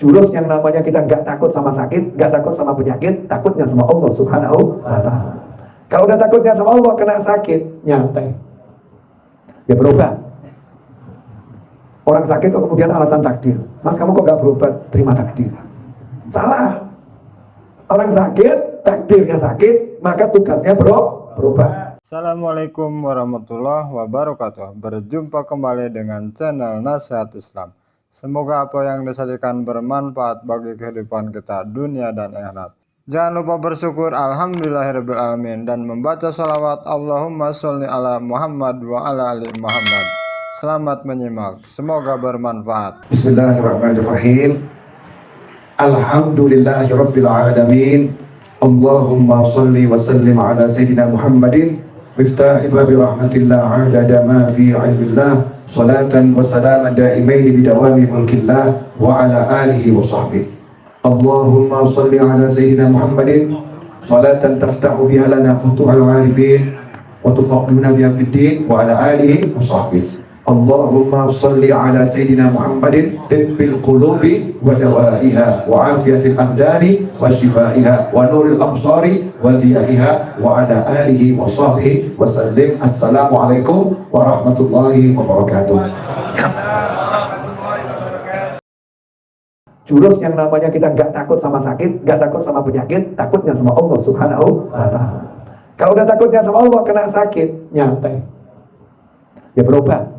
Jurus yang namanya kita nggak takut sama sakit, nggak takut sama penyakit, takutnya sama Allah Subhanahu wa Ta'ala. Kalau udah takutnya sama Allah, kena sakit, nyantai, ya berobat. Orang sakit kok kemudian alasan takdir, mas kamu kok nggak berobat, terima takdir. Salah. Orang sakit, takdirnya sakit, maka tugasnya berobat. Assalamualaikum warahmatullahi wabarakatuh. Berjumpa kembali dengan channel Nasihat Islam. Semoga apa yang disajikan bermanfaat bagi kehidupan kita dunia dan akhirat. Jangan lupa bersyukur alhamdulillahirrabbilalamin dan membaca sholawat Allahumma sholli ala Muhammad wa ala ali Muhammad. Selamat menyimak, semoga bermanfaat. Bismillahirrahmanirrahim. Alhamdulillahirabbil alamin. Allahumma sholli wa sallim ala sayyidina Muhammadin miftahi babi rahmatillah adada ma fi ilmillah. Salatan wa salaman daimaini bidawami mulkillah wa ala alihi wa sahbihi. Allahumma salli ala sayyidina Muhammadin salatan taftahu biha lana futuhal arifin wa tufaqihuna biha fid din wa ala alihi wa sahbihi. Allahumma salli ala sayyidina Muhammadin tibbil qulubi wa dawaiha wa afiyatil abdani wa shifaiha wa nuril absari wa diyaiha wa ala alihi wa sahbihi wa sallim. Assalamualaikum warahmatullahi wabarakatuh. Jurus yang namanya kita nggak takut sama sakit, nggak takut sama penyakit, takutnya sama Allah Subhanahu wa Ta'ala. Kalau udah takutnya sama Allah, kena sakit, nyantai, ya berobat.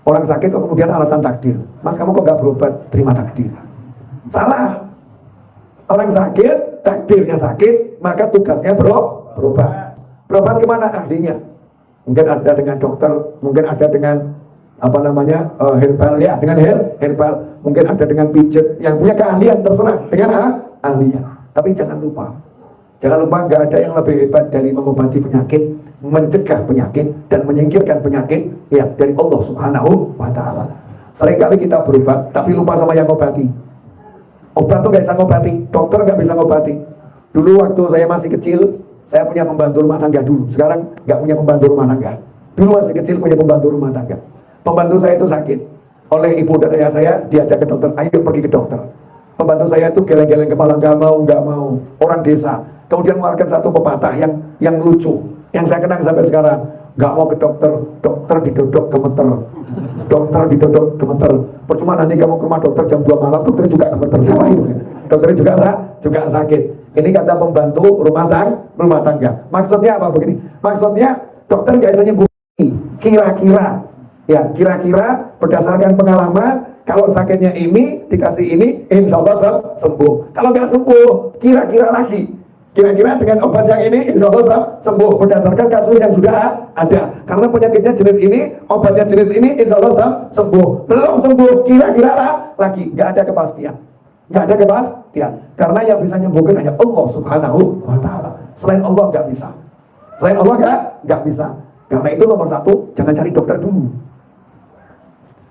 Orang sakit kok kemudian alasan takdir, mas kamu kok nggak berobat, terima takdir. Salah. Orang sakit, takdirnya sakit, maka tugasnya berobat. Berobat kemana? Ahlinya. Mungkin ada dengan dokter, mungkin ada dengan herbal, ya dengan herbal, mungkin ada dengan pijat, yang punya keahlian terserah dengan ahlinya. Tapi jangan lupa nggak ada yang lebih hebat dari mengobati penyakit, mencegah penyakit dan menyingkirkan penyakit ya dari Allah Subhanahu wa Ta'ala. Seringkali kita berobat tapi lupa sama yang ngobati. Obat tuh nggak bisa ngobati, dokter nggak bisa ngobati. Dulu waktu saya masih kecil, saya punya pembantu rumah tangga dulu. Sekarang nggak punya pembantu rumah tangga. Dulu masih kecil punya pembantu rumah tangga. Pembantu saya itu sakit. Oleh ibu dan ayah saya diajak ke dokter, ayo pergi ke dokter. Pembantu saya itu geleng-geleng kepala, nggak mau. Orang desa. Kemudian mengeluarkan satu pepatah yang lucu, yang saya kenang sampai sekarang. Nggak mau ke dokter, dokter didodok gemeter. Dokter didodok gemeter. Percuma nanti kamu ke rumah dokter jam 2 malam, dokter juga gemeter. Sama itu. Dokter juga sakit. Ini kata pembantu rumah tangga. Maksudnya apa begini? Maksudnya dokter nggak bisa nyembuhin. Kira-kira berdasarkan pengalaman, kalau sakitnya ini dikasih ini, insya Allah sembuh. Kalau nggak sembuh, kira-kira dengan obat yang ini insya Allah sembuh berdasarkan kasus yang sudah ada. Karena penyakitnya jenis ini, obatnya jenis ini, insya Allah sembuh. Belum sembuh, kira-kira lagi. Nggak ada kepastian. Karena yang bisa menyembuhkan hanya Allah Subhanahu wa Ta'ala. Selain Allah nggak bisa. Karena itu nomor satu, jangan cari dokter dulu.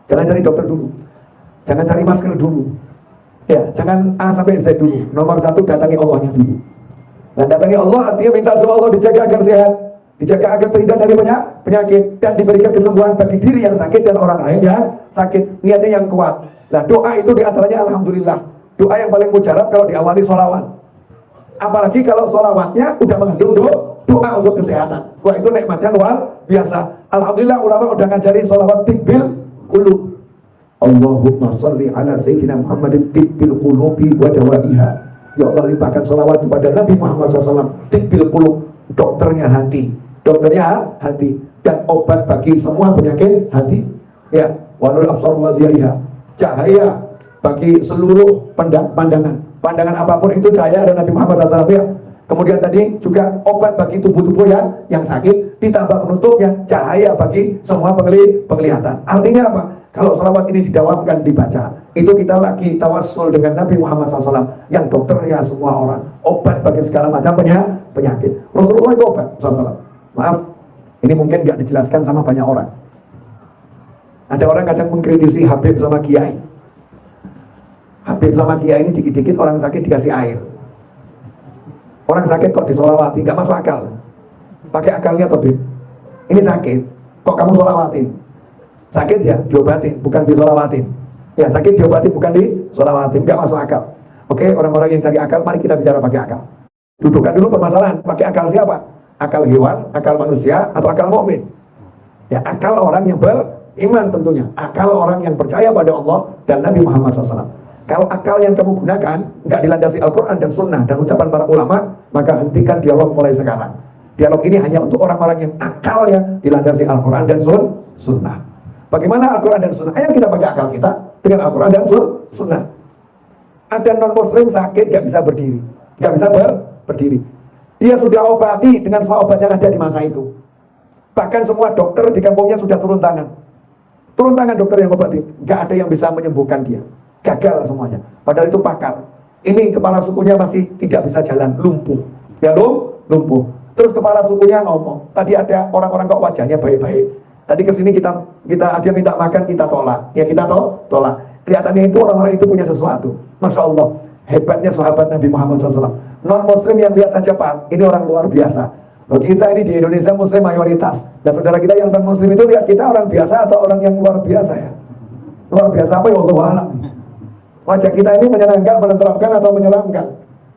Jangan cari masker dulu. Ya, jangan A sampai Z dulu. Nomor satu, datangi Allahnya dulu. Dan datangi Allah artinya minta sama Allah dijaga agar sehat, dijaga agar terhindar dari penyakit, dan diberikan kesembuhan bagi diri yang sakit dan orang lain yang sakit. Niatnya yang kuat. Nah, doa itu diantaranya alhamdulillah. Doa yang paling mujarab kalau diawali sholawat. Apalagi kalau sholawatnya udah mengandung doa untuk kesehatan. Wah, itu nikmatnya luar biasa. Alhamdulillah ulama udah ngajarin sholawat tibbil qulub. Allahumma sholli ala sayyidina Muhammadin tibbil qulubi wa dawaiha. Ya Allah, limpahkan sholawat kepada Nabi Muhammad SAW. Tibbil qulub, dokternya hati, dan obat bagi semua penyakit hati. Ya, wa nuril absar wa diyaiha, cahaya bagi seluruh pandangan apapun itu cahaya ada Nabi Muhammad SAW. Ya. Kemudian tadi juga obat bagi tubuh-tubuh yang sakit, ditambah penutupnya cahaya bagi semua penglihatan. Artinya apa? Kalau sholawat ini didawamkan, dibaca, itu kita lagi tawassul dengan Nabi Muhammad SAW yang dokternya semua orang, obat bagi segala macam penyakit. Rasulullah itu obat SAW. Maaf, ini mungkin nggak dijelaskan sama banyak orang. Ada orang kadang mengkritisi Habib sama Kiai. Habib sama Kiai ini dikit-dikit orang sakit dikasih air. Orang sakit kok disolawati, nggak masuk akal. Pakai akalnya Habib. Ini sakit, kok kamu solawatin? Sakit ya, diobatin, bukan disolawatin. Ya, sakit diobati bukan disholawati, nggak masuk akal. Oke, orang-orang yang cari akal, mari kita bicara pakai akal. Dudukkan dulu permasalahan, pakai akal siapa? Akal hewan, akal manusia, atau akal mukmin? Ya, akal orang yang beriman tentunya, akal orang yang percaya pada Allah dan Nabi Muhammad SAW. Kalau akal yang kamu gunakan nggak dilandasi Al-Quran dan Sunnah dan ucapan para ulama, maka hentikan dialog mulai sekarang. Dialog ini hanya untuk orang-orang yang akalnya dilandasi Al-Quran dan Sunnah. Bagaimana Al-Quran dan Sunnah? Ayo kita pakai akal kita dengan Al-Quran dan Sunnah. Ada non-muslim sakit nggak bisa berdiri, nggak bisa berdiri. Dia sudah obati dengan semua obat yang ada di masa itu. Bahkan semua dokter di kampungnya sudah turun tangan. Turun tangan dokter yang obati, nggak ada yang bisa menyembuhkan dia. Gagal semuanya. Padahal itu pakar. Ini kepala sukunya masih tidak bisa jalan, lumpuh. Ya lumpuh. Terus kepala sukunya ngomong. Tadi ada orang-orang kok wajahnya baik-baik. Tadi kesini kita dia minta makan, kita tolak. Ya kita tolak. Kelihatannya itu orang-orang itu punya sesuatu. Masya Allah, hebatnya sahabat Nabi Muhammad SAW. Non-muslim yang lihat saja Pak, ini orang luar biasa. Loh, kita ini di Indonesia muslim mayoritas. Dan saudara kita yang non-muslim itu lihat kita orang biasa atau orang yang luar biasa ya? Luar biasa apa ya Allah alam. Wajah kita ini menyenangkan, menenteramkan atau menyeramkan.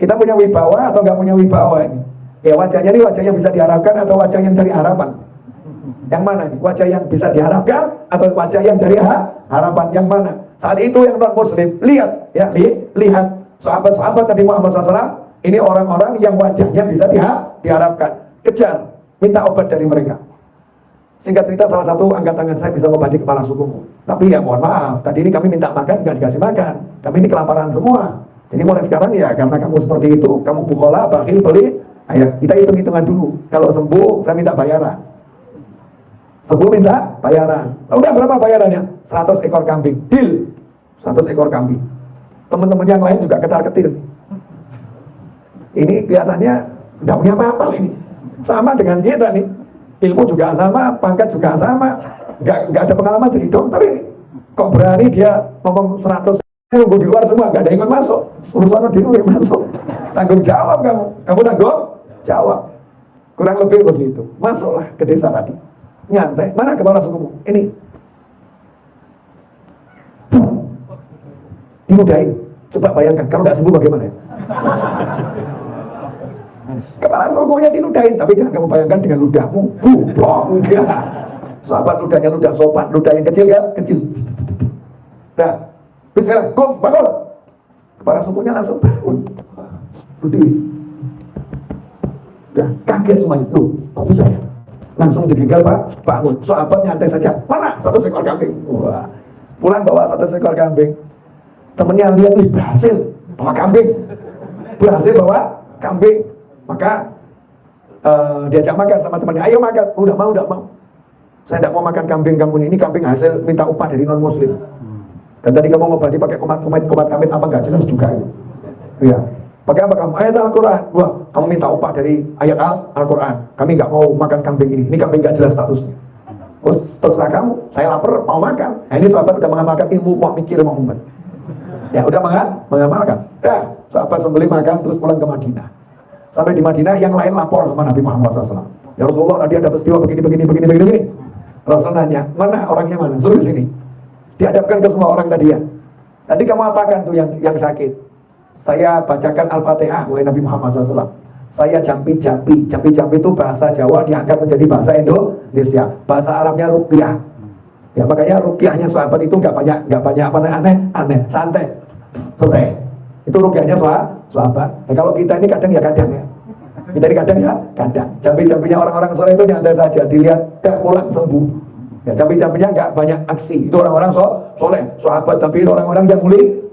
Kita punya wibawa atau nggak punya wibawa ini? Ya wajahnya ini wajah yang bisa diharapkan atau wajah yang cari harapan? Yang mana nih? Wajah yang bisa diharapkan atau wajah yang cari harapan? Yang mana? Saat itu yang non-muslim, lihat sahabat-sahabat Nabi Muhammad SAW, ini orang-orang yang wajahnya bisa diharapkan. Kejar, minta obat dari mereka. Singkat cerita, salah satu angkat tangan saya bisa mengobati kepala sukumu. Tapi ya mohon maaf, tadi ini kami minta makan, nggak dikasih makan. Kami ini kelaparan semua. Jadi mulai sekarang ya, karena kamu seperti itu, kamu bukhola, bakhil, beli, ayo kita hitung-hitungan dulu. Kalau sembuh, saya minta bayaran. Sembuh minta bayaran. Udah berapa bayarannya? 100 ekor kambing. Deal. 100 ekor kambing. Teman-teman yang lain juga ketar-ketir. Ini kelihatannya nggak punya apa-apa ini. Sama dengan kita nih. Ilmu juga sama, pangkat juga sama. Nggak ada pengalaman jadi dokter ini. Kok berani dia ngomong 100, nunggu di luar semua, nggak ada yang ikut masuk. Urusan di luar masuk. Tanggung jawab kamu. Kamu tanggung jawab. Kurang lebih begitu. Masuklah ke desa tadi. Nyantai. Mana kepala sukumu? Ini. Dimudahin. Coba bayangkan, kalau nggak sembuh bagaimana ya? Kepala sukunya diludahin, tapi jangan kamu bayangkan dengan ludahmu. Blok, enggak. Sahabat ludahnya ludah sopan, ludah yang kecil kan? Kecil. Nah, bismillah, bangun. Kepala sukunya langsung bangun. Berdiri. Udah, kaget semuanya. Loh, kok bisa ya? Langsung jengkel Pak, bangun. Sahabat nyantai saja. Mana? 1 ekor kambing. Wah, pulang bawa 1 ekor kambing. Temennya lihat, berhasil bawa kambing. Berhasil bawa kambing. Maka diajak makan sama temannya. Ayo makan. Udah mau. Saya tidak mau makan kambing kamu ini kambing hasil minta upah dari non muslim. Dan tadi kamu ngobati pakai komat kamit apa nggak jelas juga itu. Iya. Pakai apa kamu? Ayat Al-Quran. Wah, kamu minta upah dari ayat Al-Quran. Kami nggak mau makan kambing ini. Ini kambing nggak jelas statusnya. Terus terserah kamu. Saya lapar, mau makan. Nah, ini sahabat udah mengamalkan ilmu, mau mikir, mau umat. Ya udah mengamalkan. Sahabat sembelih makan terus pulang ke Madinah. Sampai di Madinah yang lain lapor sama Nabi Muhammad SAW. Ya Rasulullah, tadi ada peristiwa begini. Rasul nanya, mana orangnya mana? Suruh sini. Dihadapkan ke semua orang tadi ya. Tadi kamu apakan tuh yang sakit? Saya bacakan Al-Fatihah, wahai Nabi Muhammad SAW. Saya jampi-jampi itu bahasa Jawa diangkat menjadi bahasa Indonesia. Bahasa Arabnya ruqyah. Ya makanya ruqyahnya sahabat itu nggak banyak apa aneh, santai. Selesai. Itu ruqyahnya sahabat. Nah, kalau kita ini kadang ya. Kita ini kadang. Jampi-jampinya orang-orang soleh itu nyantai saja, dilihat dan pulang sembuh. Ya jampi-jampinya nggak banyak aksi. Itu orang-orang soleh, sahabat, tapi itu orang-orang yang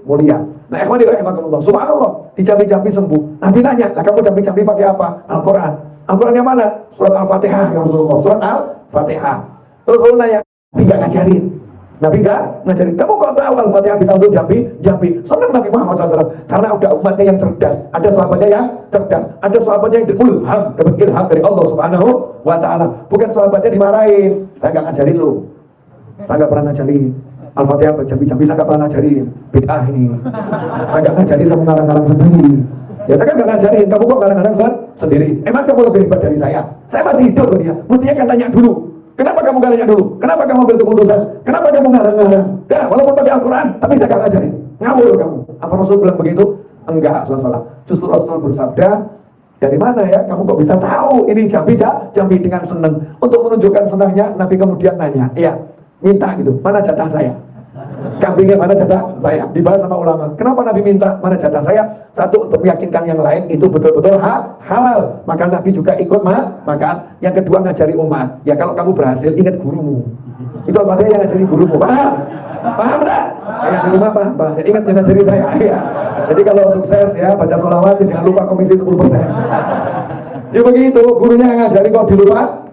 mulia. Nah, ikhwani rahimakumullah. Subhanallah, dijampi-jampi sembuh. Nabi nanya, "Lah kamu jampi-jampi pakai apa?" Al-Qur'an. Al-Qur'an yang mana? Surat Al-Fatihah ya Rasulullah. Surat Al-Fatihah. Terus Rasul nanya, "Nabi nggak ngajarin?" Nabi nggak ngajarin. Kamu kok tahu Al-Fatihah bisa untuk jampi? Senang Nabi Muhammad SAW. Karena udah umatnya yang cerdas. Ada sahabatnya yang cerdas. Ada sahabatnya yang ilham, dapat ilham dari Allah Subhanahu wa Ta'ala. Bukan sahabatnya dimarahin. Saya nggak ngajarin lu. Saya nggak pernah ngajarin. Al-Fatihah jampi-jampi saya nggak pernah ngajarin. Bid'ah ini. Saya nggak ngajarin, kamu ngarang-ngarang sendiri. Ya saya kan nggak ngajarin, kamu kok ngarang-ngarang sendiri. Emang kamu lebih hebat dari saya? Saya masih hidup loh dia. Mestinya kan tanya dulu. Kenapa kamu gak nanya dulu? Kenapa kamu ambil keputusan? Kenapa kamu ngarang-ngarang? Dah, walaupun pakai Al-Quran, tapi saya gak ngajarin. Ngawur kamu. Apa Rasul bilang begitu? Enggak, salah. Justru Rasul bersabda, dari mana ya? Kamu kok bisa tahu ini Jambi dengan senang. Untuk menunjukkan senangnya, Nabi kemudian nanya, iya, minta gitu, mana jatah saya? Kambingnya mana jatah saya? Dibahas sama ulama. Kenapa Nabi minta mana jatah saya? Satu, untuk meyakinkan yang lain itu betul-betul halal. Maka Nabi juga ikut makan. Yang kedua, ngajari umat. Ya kalau kamu berhasil, ingat gurumu. Itu apa yang ngajari gurumu? Paham? Paham tak? Yang di rumah paham? Ingat yang ngajari saya. Ya. Jadi kalau sukses ya baca sholawat, jangan lupa komisi 10%. Ya begitu, gurunya yang ngajari kok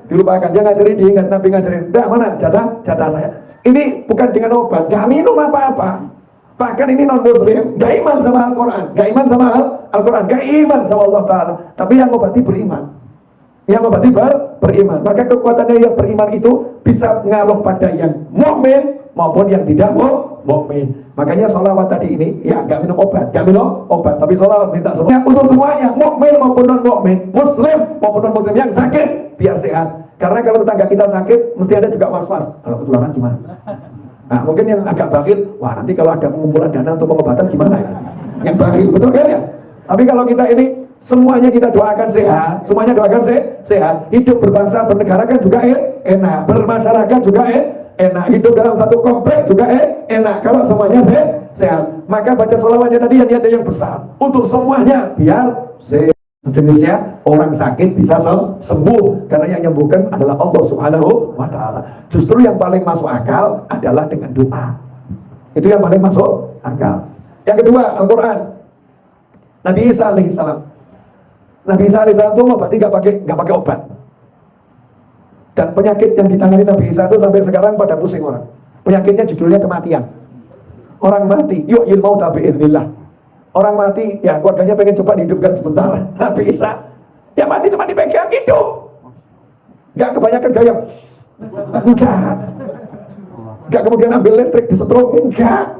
dilupakan. Dia ngajari, diingat. Nabi ngajarin. Dah, mana jatah saya? Ini bukan dengan obat, gak minum apa-apa. Bahkan ini non-muslim, gak iman sama Al-Quran, gak iman sama Al-Quran, gak iman sama Allah Ta'ala. Tapi yang obati beriman. Yang obati beriman. Maka kekuatannya yang beriman itu bisa ngaruh pada yang mukmin maupun yang tidak mukmin. Makanya sholawat tadi ini, ya gak minum obat. Tapi sholawat minta semuanya untuk semuanya, mukmin maupun non-mukmin, muslim maupun non-muslim yang sakit, biar sehat. Karena kalau tetangga kita sakit, mesti ada juga was-was. Kalau ketularan gimana? Nah, mungkin yang agak bakhil, wah nanti kalau ada pengumpulan dana untuk pengobatan gimana ya? Yang bakhil, betul kan ya? Tapi kalau kita ini, semuanya kita doakan sehat, sehat. Hidup berbangsa, bernegara kan juga enak. Bermasyarakat juga enak. Hidup dalam satu komplek juga enak. Kalau semuanya sehat. Maka baca sholawatnya tadi yang ada yang besar. Untuk semuanya, biar sehat. Sejenisnya orang sakit bisa sembuh karena yang menyembuhkan adalah Allah Subhanahu wa Ta'ala. Justru yang paling masuk akal adalah dengan doa. Itu yang paling masuk akal. Yang kedua, Al-Quran. Nabi Isa alaihissalam. Nabi Isa alaihissalam itu berarti nggak pakai obat. Dan penyakit yang ditangani Nabi Isa itu sampai sekarang pada pusing orang. Penyakitnya judulnya kematian. Orang mati, yu'il mauta bi'iznillah. Orang mati, ya keluarganya pengen coba dihidupkan sebentar. Nabi Isa, ya mati cuma dipegang hidup. Enggak kebanyakan gaya. Enggak kemudian ambil listrik disetrum. Enggak.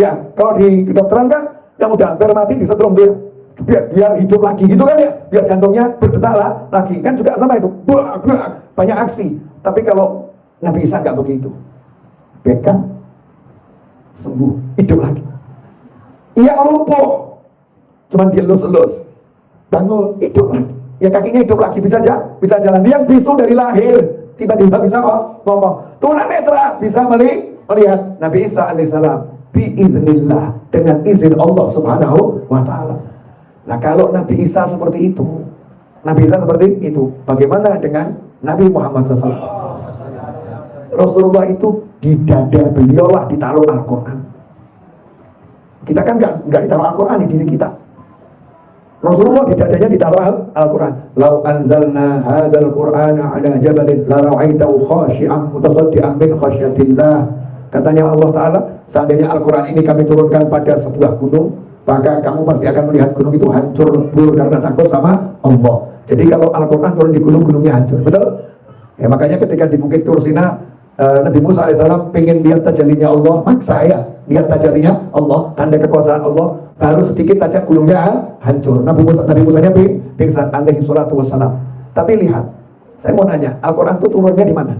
Ya, kalau di kedokteran kan, yang udah hampir mati disetrum dia. Biar hidup lagi gitu kan ya. Biar jantungnya berdetak lagi. Kan juga sama itu. Banyak aksi. Tapi kalau Nabi Isa enggak begitu. Pegang, sembuh, hidup lagi. Ia lumpuh, cuman dia elus-elus, bangun, hidup lagi. Ya kakinya hidup lagi, bisa jalan. Yang bisu dari lahir, tiba-tiba bisa ngomong. Tunanetra bisa melihat. Nabi Isa alaihissalam, biiznillah, dengan izin Allah Subhanahu wa Ta'ala. Nah kalau Nabi Isa seperti itu, bagaimana dengan Nabi Muhammad SAW? Rasulullah itu di dada beliau lah ditaruh Al-Quran. Kita kan nggak ditaruh Al-Quran di diri kita. Rasulullah di dadanya ditaruh Al-Quran. Lau anzalna hadzal Qur'ana ala jabalin la ra'aitahu khashi'an mutasaddian min khasyatillah. Katanya Allah Ta'ala, seandainya Al-Quran ini kami turunkan pada sebuah gunung, maka kamu pasti akan melihat gunung itu hancur lebur karena takut sama Allah. Jadi kalau Al-Quran turun di gunung, gunungnya hancur. Betul? Ya makanya ketika di Bukit Tursina, Nabi Musa AS pengen lihat tajallinya Allah, maksa ya lihat tajallinya Allah, tanda kekuasaan Allah. Baru sedikit saja gunungnya hancur. Nabi Musanya pingsan alaihi salatu wassalam. Tapi lihat, saya mau nanya, Al-Quran itu turunnya di mana?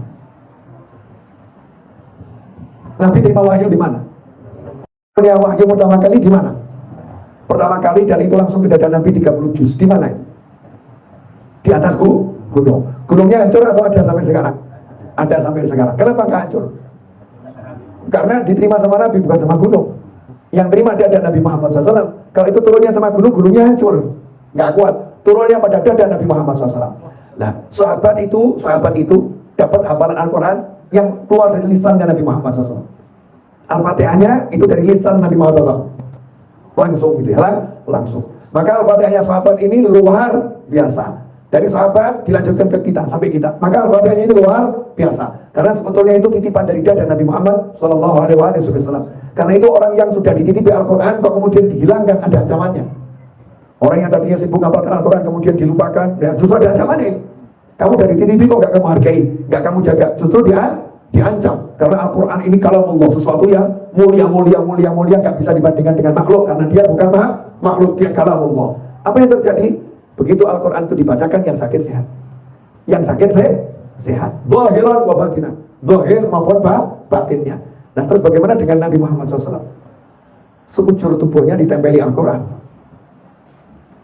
Nabi terima wahyu di mana? Terima wahyu pertama kali di mana? Pertama kali dan itu langsung ke dada Nabi 30 juz. Di mana? Di atas gunung. Gunungnya hancur atau ada sampai sekarang? Ada sampai sekarang. Kenapa nggak hancur? Karena diterima sama Nabi, bukan sama gunung. Yang terima dada Nabi Muhammad SAW. Kalau itu turunnya sama gunung, gunungnya hancur, nggak kuat. Turunnya pada dada Nabi Muhammad SAW. Nah, sahabat itu dapat hafalan Al-Quran yang keluar dari lisannya Nabi Muhammad SAW. Al-Fatihahnya itu dari lisan Nabi Muhammad SAW. Langsung gitu ya, langsung. Maka Al-Fatihahnya sahabat ini luar biasa. Dari sahabat dilanjutkan ke kita sampai kita. Maka Al-Fatihahnya ini luar biasa. Karena sebetulnya itu titipan dari dada Nabi Muhammad SAW. Karena itu orang yang sudah dititipi Al-Quran kok kemudian dihilangkan, ada ancamannya. Orang yang tadinya sibuk ngapalkan Al-Quran kemudian dilupakan, ya justru ada ancamannya. Kamu dari titipi kok gak kamu hargai, gak kamu jaga, justru diancam. Karena Al-Quran ini kalau Allah sesuatu yang mulia gak bisa dibandingkan dengan makhluk. Karena dia bukan makhluk, dia kalau Allah. Apa yang terjadi? Begitu Al-Quran itu dibacakan, yang sakit sehat. Yang sakit sehat. Zahiran wa batinan. Zahir maupun batinnya. Nah terus bagaimana dengan Nabi Muhammad SAW? Sekujur tubuhnya ditempeli Al-Quran.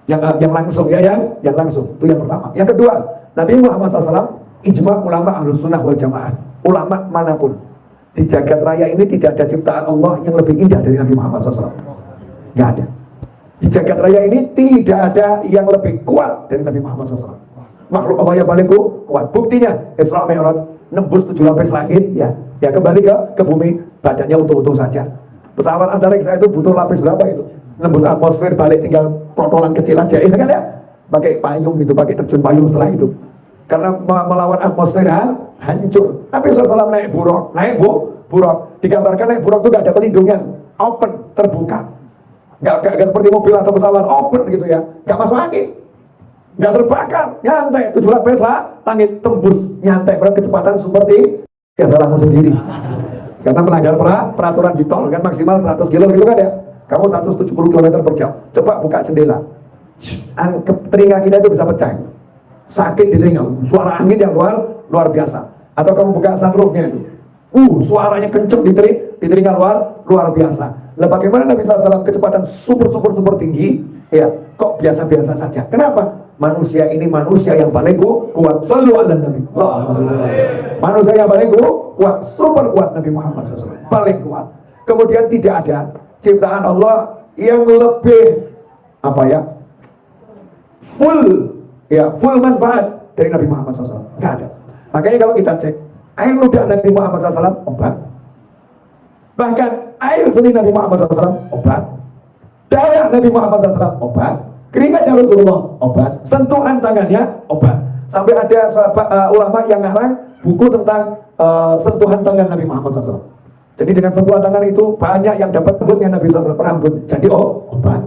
Yang langsung ya, yang langsung. Itu yang pertama. Yang kedua, Nabi Muhammad SAW ijma ulama Ahlus Sunnah wal Jamaah. Ulama manapun di jagat raya ini tidak ada ciptaan Allah yang lebih indah dari Nabi Muhammad SAW. Nggak ada. Di jagat raya ini tidak ada yang lebih kuat dari Nabi Muhammad SAW. Makhluk Allah yang paling kuat. Buktinya Isra Mi'raj nembus 7 lapis langit, ya kembali ke bumi, badannya utuh-utuh saja. Pesawat antariksa itu butuh lapis berapa itu? Nembus atmosfer, balik tinggal protolan kecil aja, itu kan ya? Pakai payung gitu, pakai terjun payung setelah itu. Karena melawan atmosfer hancur. Tapi setelah naik buruk, digambarkan naik buruk itu gak ada pelindungan, open, terbuka. Gak seperti mobil atau pesawat open gitu ya, gak masuk angin, gak terbakar, nyantai, 7 lapis lah, langit tembus, nyantai, berkecepatan seperti ya salahmu sendiri. Karena melanggar peraturan di tol kan maksimal 100 km gitu kan ya, kamu 170 km per jam. Coba buka jendela, telinga kita itu bisa pecah, sakit di telinga, suara angin yang luar biasa. Atau kamu buka sunroofnya itu, suaranya kenceng di telinga luar biasa. Lah bagaimana Nabi SAW kecepatan super tinggi, ya kok biasa-biasa saja? Kenapa? Manusia ini manusia yang paling kuat. Shallu ala Nabi. Manusia yang paling kuat, super kuat Nabi Muhammad SAW, paling kuat. Kemudian tidak ada ciptaan Allah yang lebih full manfaat dari Nabi Muhammad SAW. Nggak ada. Makanya kalau kita cek air ludah Nabi Muhammad SAW obat, bahkan air seni Nabi Muhammad SAW obat, darah Nabi Muhammad SAW obat, keringatnya Rasulullah obat, sentuhan tangannya obat. Sampai ada sahabat, ulama yang ngarang buku tentang sentuhan tangan Nabi Muhammad SAW. Jadi dengan sentuhan tangan itu banyak yang dapat rambutnya Nabi SAW, rambut jadi obat.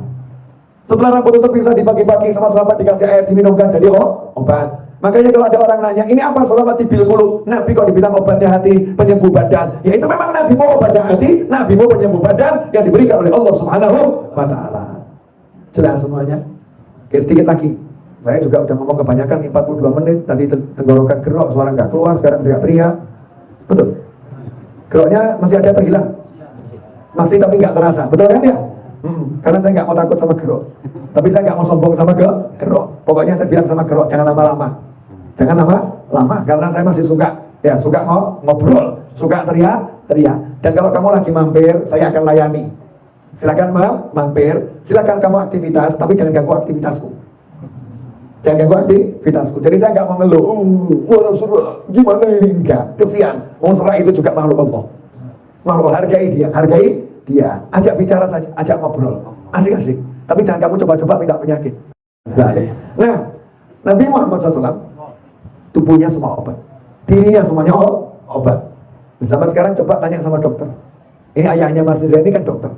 Setelah rambut itu bisa dibagi-bagi sama sahabat, dikasih air diminumkan jadi obat. Makanya kalau ada orang nanya, ini apa sholawat tibil qulub? Nabi kok dibilang obatnya hati, penyembuh badan? Ya itu memang Nabi mau obatnya hati, Nabi mau penyembuh badan yang diberikan oleh Allah Subhanahu wa Ta'ala. Jelas semuanya? Oke, sedikit lagi. Saya juga udah ngomong kebanyakan 42 menit. Tadi tenggorokan gerok, suara nggak keluar, sekarang teriak-teriak. Betul? Geroknya masih ada atau hilang? Masih tapi nggak terasa. Betul kan ya? Karena saya nggak mau takut sama gerok. Tapi saya nggak mau sombong sama gerok. Pokoknya saya bilang sama gerok, jangan lama-lama. Jangan lama-lama, karena saya masih suka ngobrol, suka teriak. Dan kalau kamu lagi mampir, saya akan layani. Silakan mampir, silakan kamu aktivitas, tapi jangan ganggu aktivitasku. Jangan ganggu aktivitasku. Jadi saya nggak mau ngeluh, Rasulullah, gimana ini, enggak, kesian. Surah itu juga makhluk Allah. Makhluk, hargai dia, ajak bicara saja, ajak ngobrol, asik-asik. Tapi jangan kamu coba-coba minta penyakit. Nah, Nabi Muhammad SAW tubuhnya semua obat, dirinya semuanya obat. Zaman sekarang coba tanya sama dokter. Ini ayahnya Mas Riza ini kan dokter.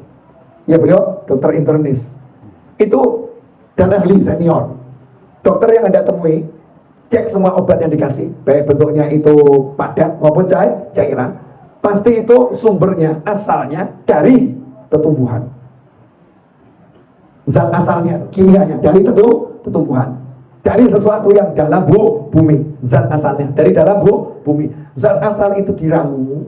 Ya beliau dokter internis. Itu dan ahli senior. Dokter yang Anda temui, cek semua obat yang dikasih, baik bentuknya itu padat maupun cairan, pasti itu sumbernya, asalnya dari tumbuhan. Zat asalnya, kimianya dari tumbuhan. Dari sesuatu yang dalam bumi, zat asalnya dari dalam bumi. Zat asal itu diramu,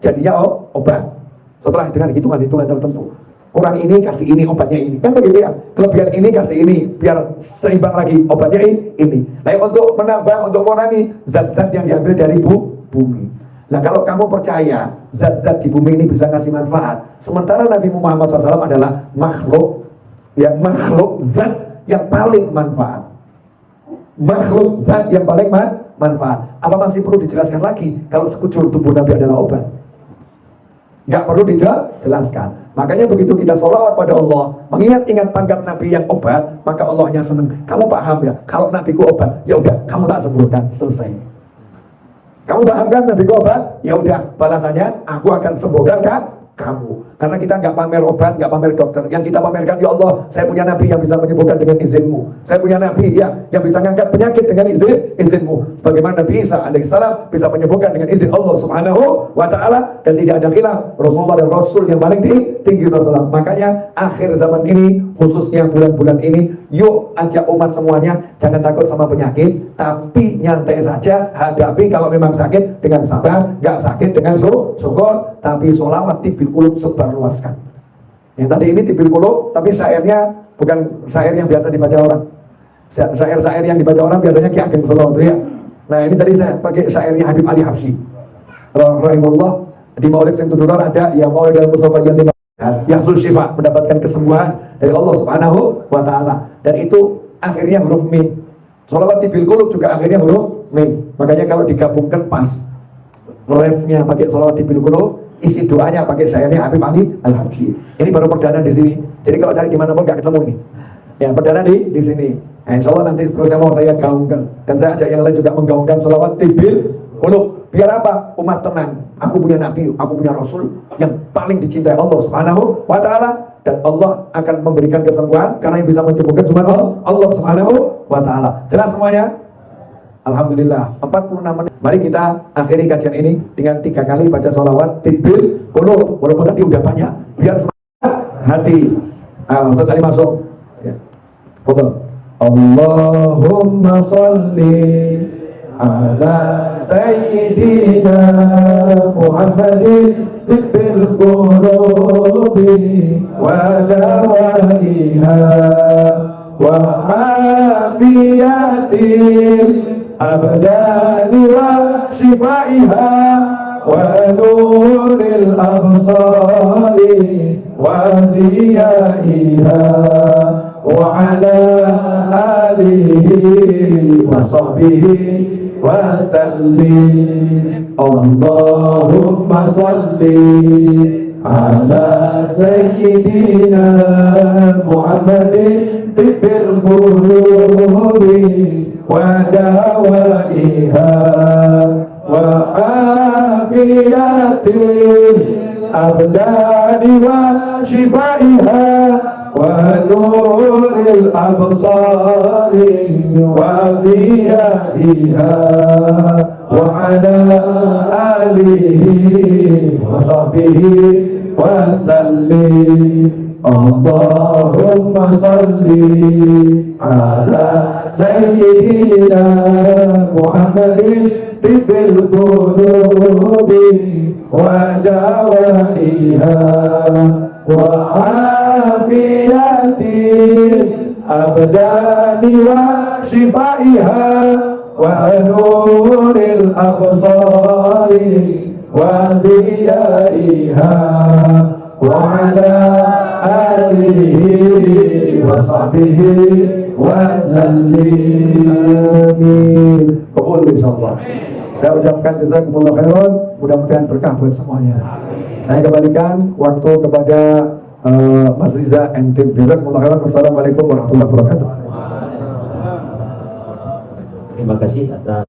jadinya obat. Setelah dengan hitungan-hitungan tertentu, kurang ini kasih ini, obatnya ini, kan begitu ya. Kelebihan ini kasih ini, biar seimbang lagi, obatnya ini. Nah untuk menambah, untuk mengurangi zat-zat yang diambil dari bumi. Nah kalau kamu percaya zat-zat di bumi ini bisa ngasih manfaat, sementara Nabi Muhammad SAW adalah makhluk zat yang paling manfaat. Makhluk zat yang paling manfaat. Apa masih perlu dijelaskan lagi kalau sekujur tubuh Nabi adalah obat? Nggak perlu dijelaskan. Makanya begitu kita sholawat pada Allah, mengingat-ingat pangkat Nabi yang obat, maka Allahnya senang. Kamu paham ya? Kalau Nabiku obat, ya udah, kamu tak sembuhkan, selesai. Kamu paham kan Nabiku obat? Ya udah, balasannya aku akan sembuhkan kan kamu. Karena kita nggak pamer obat, nggak pamer dokter. Yang kita pamerkan, ya Allah, saya punya Nabi yang bisa menyembuhkan dengan izinmu. Saya punya Nabi yang bisa mengangkat penyakit dengan izinmu. Bagaimana Nabi Isa alaihissalam bisa menyembuhkan dengan izin Allah subhanahu wa ta'ala. Dan tidak ada khilaf, Rasulullah dan Rasul yang paling tinggi Rasulullah. Makanya akhir zaman ini, khususnya bulan-bulan ini, yuk ajak umat semuanya, jangan takut sama penyakit, tapi nyantai saja, hadapi kalau memang sakit dengan sabar, nggak sakit dengan syukur, tapi sholawat tibil qulub sebarluaskan. Yang tadi ini tibil qulub, tapi syairnya bukan syair yang biasa dibaca orang. Syair-syair yang dibaca orang biasanya Ki Ageng Solo itu ya. Nah ini tadi saya pakai syairnya Habib Ali Habsyi rahimahullah. Di Maulid Sing Tuduror ada ya Maulid al-Mustafa yang Yahsul Syifa, mendapatkan kesembuhan dari Allah subhanahu wa ta'ala. Dan itu akhirnya huruf mim. Sholawat tibil qulub juga akhirnya huruf mim. Makanya kalau digabungkan pas, refnya pakai sholawat tibil qulub, isi doanya pakai syairnya Habib Ali Al-Habsyi. Ini baru perdana di sini. Jadi kalau cari gimana pun nggak ketemu ini. Ya perdana di sini. Nah, insya Allah nanti seterusnya mau saya gaungkan, dan saya ajak yang lain juga menggaungkan sholawat tibil qulub. Biar apa? Umat tenang. Aku punya Nabi, aku punya Rasul yang paling dicintai Allah subhanahu wa ta'ala, dan Allah akan memberikan kesembuhan karena yang bisa menyembuhkan cuma Allah subhanahu wa ta'ala. Jelas semuanya? Alhamdulillah, 46 menit. Mari kita akhiri kajian ini dengan 3 kali baca sholawat tibil qulub. Walaupun tadi udah banyak, biar semangat hati. Ustaz Ali masuk ya. Betul. Allahumma sholli ala sayyidina Muhammadin tibbil qulubi wa dawaiha wa afiyatil abdani wa shifaiha wa nuril absari wa diyaiha wa ala alihi wa sahbihi wa sallim. Allahumma salli ala sayyidina Muhammadin tibbil qulubi wa dawaiha wa afiyatil abdani wa shifaiha wa nuril absari wa diyaiha wa ala alihi wa sahbihi wa sallim. Allahumma salli ala sayyidina Muhammadin tibbil qulubi wa dawaiha wa afiyatil abdani wa shifaiha wa nuril absari wa diyaiha wa ala alihi wa sahbihi wa sallim. Amin. Kabul insyaallah. Saya ucapkan jazakumullah khairan, mudah-mudahan berkah buat semuanya. Saya kembalikan waktu kepada Mas Riza and tim. Jazakumullah khairan. Wassalamualaikum warahmatullahi wabarakatuh. Terima kasih atas